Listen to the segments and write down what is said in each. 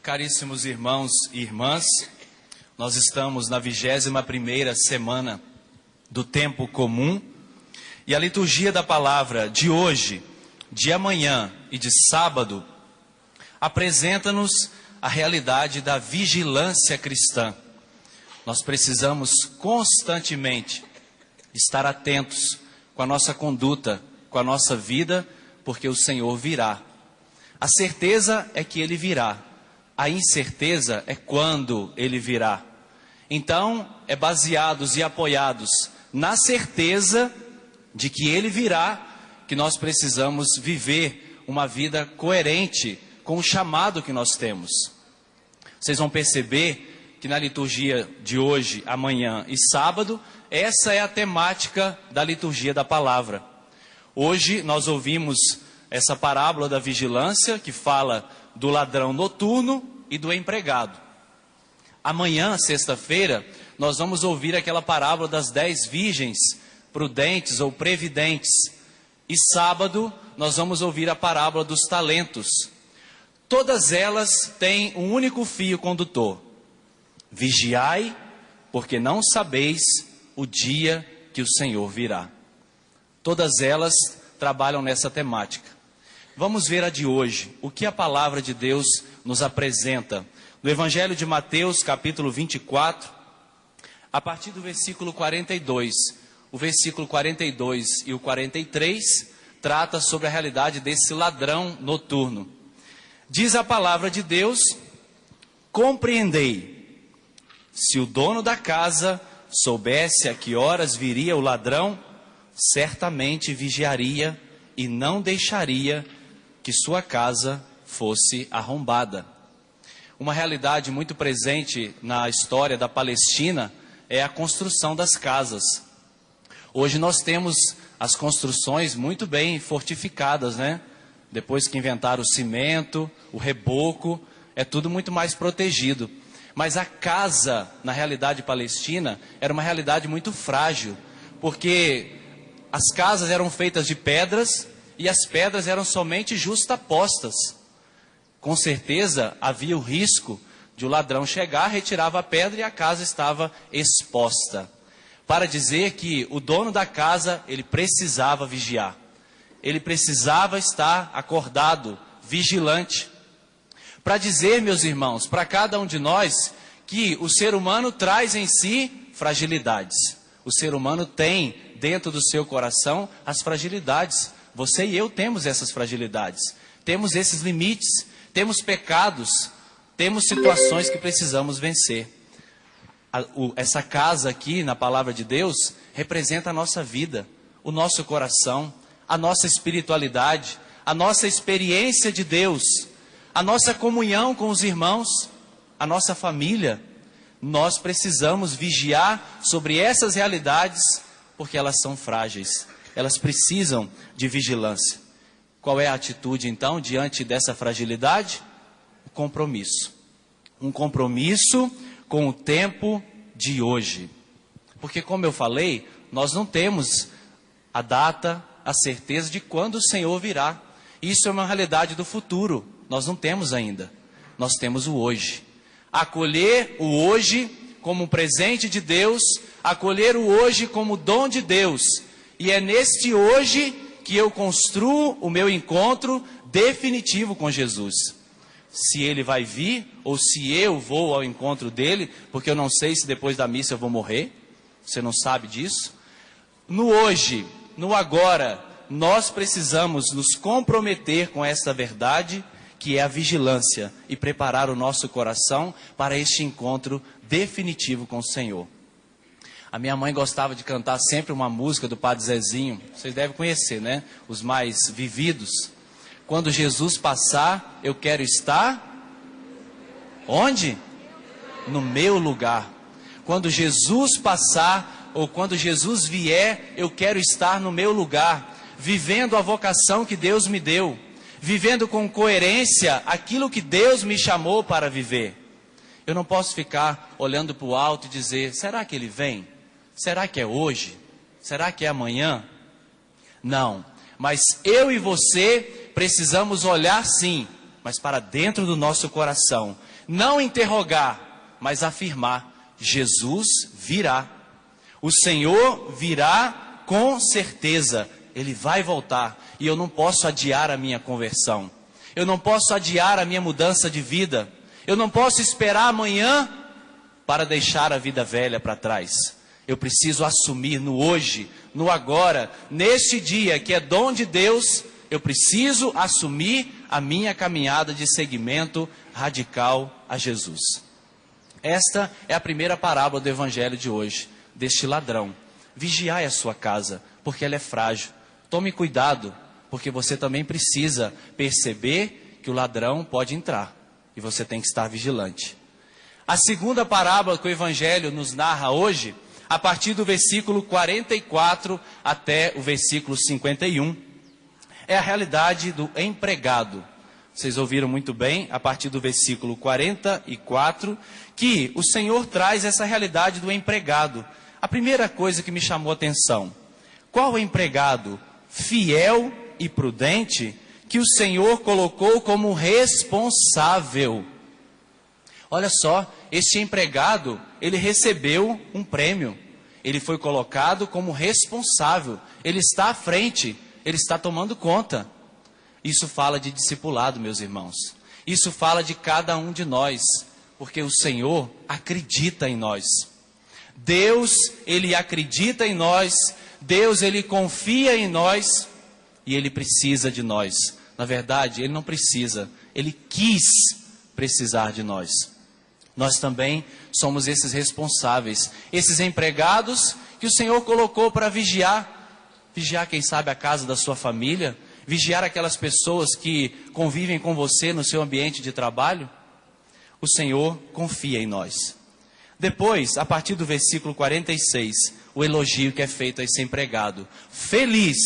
Caríssimos irmãos e irmãs, nós estamos na 21ª semana do tempo comum e a liturgia da palavra de hoje, de amanhã e de sábado apresenta-nos a realidade da vigilância cristã. Nós precisamos constantemente estar atentos com a nossa conduta, com a nossa vida, porque o Senhor virá. A certeza é que Ele virá. A incerteza é quando Ele virá. Então, é baseados e apoiados na certeza de que Ele virá, que nós precisamos viver uma vida coerente com o chamado que nós temos. Vocês vão perceber que na liturgia de hoje, amanhã e sábado, essa é a temática da liturgia da palavra. Hoje nós ouvimos essa parábola da vigilância, que fala do ladrão noturno e do empregado. Amanhã, sexta-feira, nós vamos ouvir aquela parábola das 10 virgens prudentes ou previdentes. E sábado, nós vamos ouvir a parábola dos talentos. Todas elas têm um único fio condutor: vigiai, porque não sabeis o dia que o Senhor virá. Todas elas trabalham nessa temática. Vamos ver a de hoje, o que a palavra de Deus nos apresenta. No Evangelho de Mateus, capítulo 24, a partir do versículo 42. O versículo 42 e o 43 trata sobre a realidade desse ladrão noturno. Diz a palavra de Deus: compreendei, se o dono da casa soubesse a que horas viria o ladrão, certamente vigiaria e não deixaria que sua casa fosse arrombada. Uma realidade muito presente na história da Palestina é a construção das casas. Hoje nós temos as construções muito bem fortificadas, né? Depois que inventaram o cimento, o reboco, é tudo muito mais protegido. Mas a casa, na realidade palestina, era uma realidade muito frágil, porque as casas eram feitas de pedras e as pedras eram somente justapostas. Com certeza havia o risco de o ladrão chegar, retirava a pedra e a casa estava exposta. Para dizer que o dono da casa, ele precisava vigiar. Ele precisava estar acordado, vigilante. Para dizer, meus irmãos, para cada um de nós, que o ser humano traz em si fragilidades. O ser humano tem dentro do seu coração as fragilidades. Você e eu temos essas fragilidades. Temos esses limites, temos pecados, temos situações que precisamos vencer. Essa casa aqui, na palavra de Deus, representa a nossa vida, o nosso coração, a nossa espiritualidade, a nossa experiência de Deus, a nossa comunhão com os irmãos, a nossa família. Nós precisamos vigiar sobre essas realidades, porque elas são frágeis, elas precisam de vigilância. Qual é a atitude então diante dessa fragilidade? O compromisso. Um compromisso com o tempo de hoje. Porque, como eu falei, nós não temos a data, a certeza de quando o Senhor virá. Isso é uma realidade do futuro. Nós não temos ainda. Nós temos o hoje. Acolher o hoje como um presente de Deus, acolher o hoje como dom de Deus. E é neste hoje que eu construo o meu encontro definitivo com Jesus. Se Ele vai vir, ou se eu vou ao encontro dEle, porque eu não sei se depois da missa eu vou morrer. Você não sabe disso. No hoje, no agora, nós precisamos nos comprometer com essa verdade, que é a vigilância, e preparar o nosso coração para este encontro definitivo com o Senhor. A minha mãe gostava de cantar sempre uma música do Padre Zezinho, vocês devem conhecer, né? Os mais vividos. Quando Jesus passar, eu quero estar... Onde? No meu lugar. Quando Jesus passar, ou quando Jesus vier, eu quero estar no meu lugar, vivendo a vocação que Deus me deu, vivendo com coerência aquilo que Deus me chamou para viver. Eu não posso ficar olhando para o alto e dizer: será que Ele vem? Será que é hoje? Será que é amanhã? Não, mas eu e você precisamos olhar sim mas para dentro do nosso coração. Não interrogar, mas afirmar: Jesus virá. O Senhor virá com certeza. Ele vai voltar. E eu não posso adiar a minha conversão. Eu não posso adiar a minha mudança de vida. Eu não posso esperar amanhã para deixar a vida velha para trás. Eu preciso assumir no hoje, no agora, neste dia que é dom de Deus. Eu preciso assumir a minha caminhada de seguimento radical a Jesus. Esta é a primeira parábola do evangelho de hoje, deste ladrão. Vigiai a sua casa, porque ela é frágil. Tome cuidado, porque você também precisa perceber que o ladrão pode entrar. E você tem que estar vigilante. A segunda parábola que o evangelho nos narra hoje, a partir do versículo 44 até o versículo 51, é a realidade do empregado. Vocês ouviram muito bem, a partir do versículo 44, que o Senhor traz essa realidade do empregado. A primeira coisa que me chamou a atenção: qual empregado fiel e prudente que o Senhor colocou como responsável? Olha só, este empregado, ele recebeu um prêmio. Ele foi colocado como responsável. Ele está à frente. Ele está tomando conta. Isso fala de discipulado, meus irmãos. Isso fala de cada um de nós. Porque o Senhor acredita em nós. Deus, Ele acredita em nós. Deus, Ele confia em nós. E Ele precisa de nós. Na verdade, Ele não precisa. Ele quis precisar de nós. Nós também somos esses responsáveis. Esses empregados que o Senhor colocou para vigiar. Vigiar, quem sabe, a casa da sua família. Vigiar aquelas pessoas que convivem com você no seu ambiente de trabalho. O Senhor confia em nós. Depois, a partir do versículo 46, o elogio que é feito a esse empregado. Feliz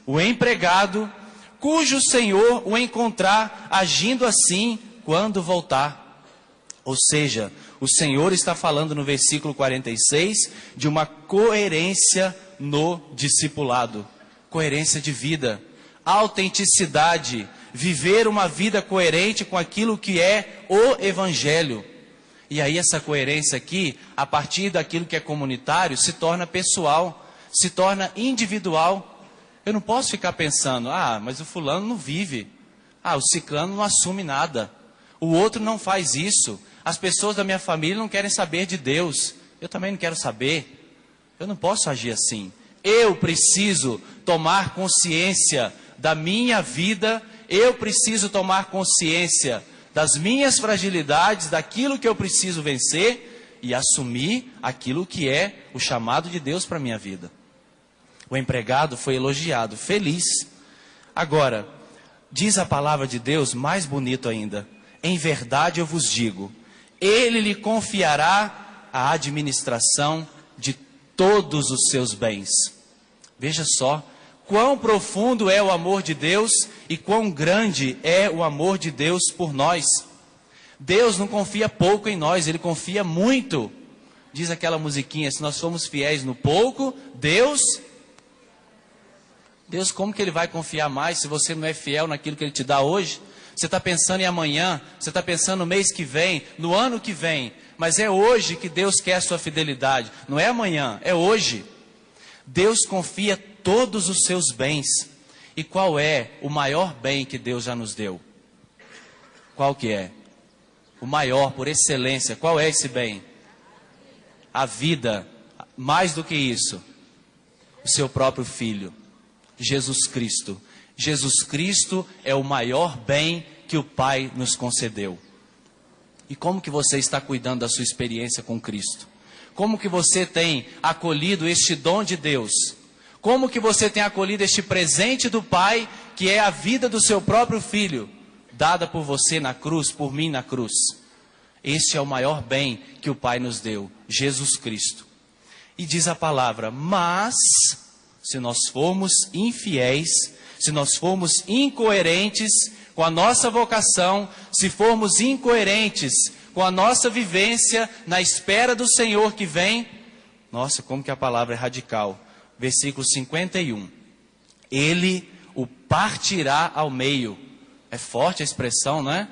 o empregado cujo Senhor o encontrar agindo assim quando voltar. Ou seja, o Senhor está falando no versículo 46 de uma coerência no discipulado. Coerência de vida, autenticidade, viver uma vida coerente com aquilo que é o Evangelho. E aí essa coerência aqui, a partir daquilo que é comunitário, se torna pessoal, se torna individual. Eu não posso ficar pensando: mas o fulano não vive. O ciclano não assume nada. O outro não faz isso. As pessoas da minha família não querem saber de Deus. Eu também não quero saber. Eu não posso agir assim. Eu preciso tomar consciência da minha vida. Eu preciso tomar consciência das minhas fragilidades, daquilo que eu preciso vencer e assumir aquilo que é o chamado de Deus para a minha vida. O empregado foi elogiado, feliz. Agora, diz a palavra de Deus mais bonito ainda: em verdade eu vos digo, Ele lhe confiará a administração de todos os seus bens. Veja só, quão profundo é o amor de Deus e quão grande é o amor de Deus por nós. Deus não confia pouco em nós, Ele confia muito. Diz aquela musiquinha: se nós formos fiéis no pouco, Deus, como que Ele vai confiar mais se você não é fiel naquilo que Ele te dá hoje? Você está pensando em amanhã, você está pensando no mês que vem, no ano que vem. Mas é hoje que Deus quer a sua fidelidade. Não é amanhã, é hoje. Deus confia todos os seus bens. E qual é o maior bem que Deus já nos deu? Qual que é? O maior, por excelência. Qual é esse bem? A vida. Mais do que isso, o seu próprio Filho, Jesus Cristo. Jesus Cristo é o maior bem que o Pai nos concedeu. E como que você está cuidando da sua experiência com Cristo? Como que você tem acolhido este dom de Deus? Como que você tem acolhido este presente do Pai, que é a vida do seu próprio Filho, dada por você na cruz, por mim na cruz? Este é o maior bem que o Pai nos deu, Jesus Cristo. E diz a palavra: mas, se nós formos infiéis, se nós formos incoerentes com a nossa vocação, se formos incoerentes com a nossa vivência na espera do Senhor que vem, nossa, como que a palavra é radical. Versículo 51. Ele o partirá ao meio. É forte a expressão, não é?